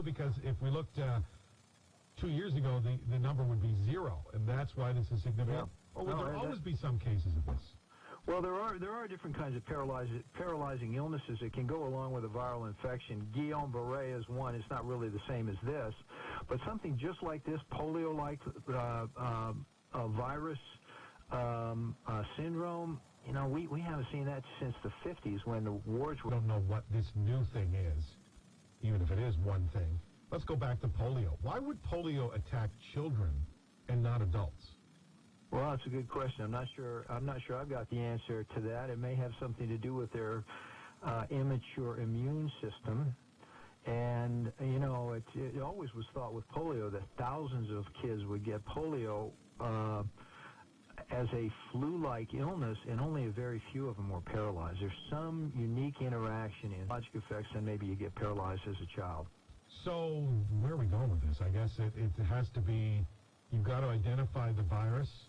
Because if we looked 2 years ago, the number would be 0, and that's why this is significant. Yeah. Or will there always be some cases of this? Well, there are different kinds of paralyzing illnesses that can go along with a viral infection. Guillain-Barré is one. It's not really the same as this, but something just like this, polio-like virus syndrome. You know, we haven't seen that since the 50s when the wars were. We don't know what this new thing is, even if it is one thing. Let's go back to polio. Why would polio attack children and not adults? Well, that's a good question. I'm not sure I've got the answer to that. It may have something to do with their immature immune system. And, you know, it always was thought with polio that thousands of kids would get polio as a flu-like illness, and only a very few of them were paralyzed. There's some unique interaction in logic effects, and maybe you get paralyzed as a child. So where are we going with this? I guess it has to be, you've got to identify the virus.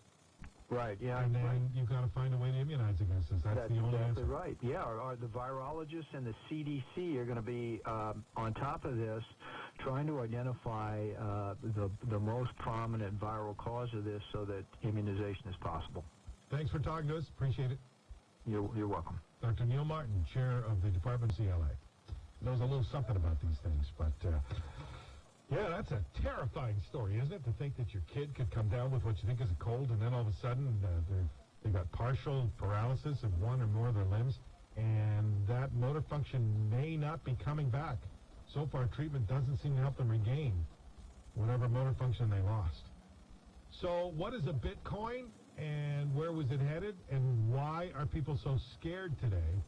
Right, yeah. And then you've got to find a way to immunize against this. That's the only exactly answer. Right. Yeah, are the virologists and the CDC are going to be on top of this, trying to identify the most prominent viral cause of this so that immunization is possible. Thanks for talking to us. Appreciate it. You're welcome. Dr. Neil Martin, chair of the Department of CLA. Knows a little something about these things, but yeah, that's a terrifying story, isn't it? To think that your kid could come down with what you think is a cold, and then all of a sudden they've got partial paralysis of one or more of their limbs, and that motor function may not be coming back. So far, treatment doesn't seem to help them regain whatever motor function they lost. So what is a Bitcoin, and where was it headed, and why are people so scared today?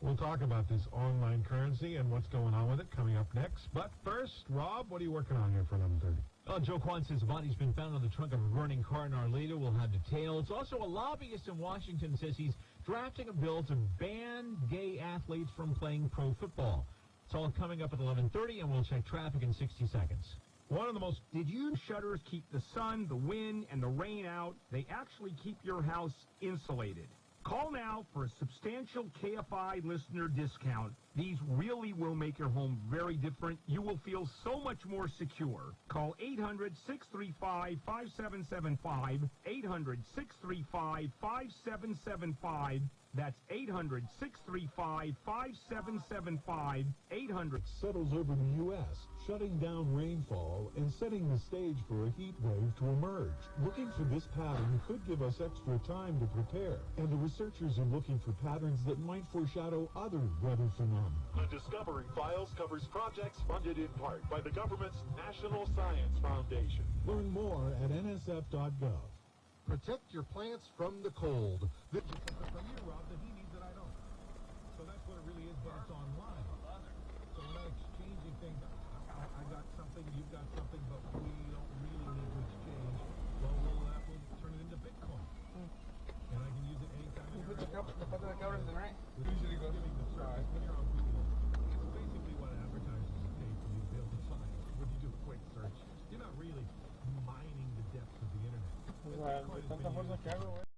We'll talk about this online currency and what's going on with it coming up next. But first, Rob, what are you working on here for 11:30? Well, Joe Kwan says a body's been found on the trunk of a burning car in Arleta. We'll have details. Also, a lobbyist in Washington says he's drafting a bill to ban gay athletes from playing pro football. It's all coming up at 11:30, and we'll check traffic in 60 seconds. One of the most... Did you shutters keep the sun, the wind, and the rain out? They actually keep your house insulated. Call now for a substantial KFI listener discount. These really will make your home very different. You will feel so much more secure. Call 800-635-5775, 800-635-5775. That's 800-635-5775, 800. Settles over the U.S., shutting down rainfall and setting the stage for a heat wave to emerge. Looking for this pattern could give us extra time to prepare, and the researchers are looking for patterns that might foreshadow other weather phenomena. The Discovery Files covers projects funded in part by the government's National Science Foundation. Learn more at nsf.gov. Protect your plants from the cold. From you, Rob, that he needs that I don't. So that's what it really is, but it's online. So we're not exchanging things. I got something, you've got something, but we don't really need to exchange. Well, we'll turn it into Bitcoin. And I can use it anytime. You put the covers in, right? Usually goes giving the service when you're on Google. It's basically what advertisers pay for you to be able to find when you do a quick search. You're not really mining the depths of the internet. Tanta fuerza que hago, güey.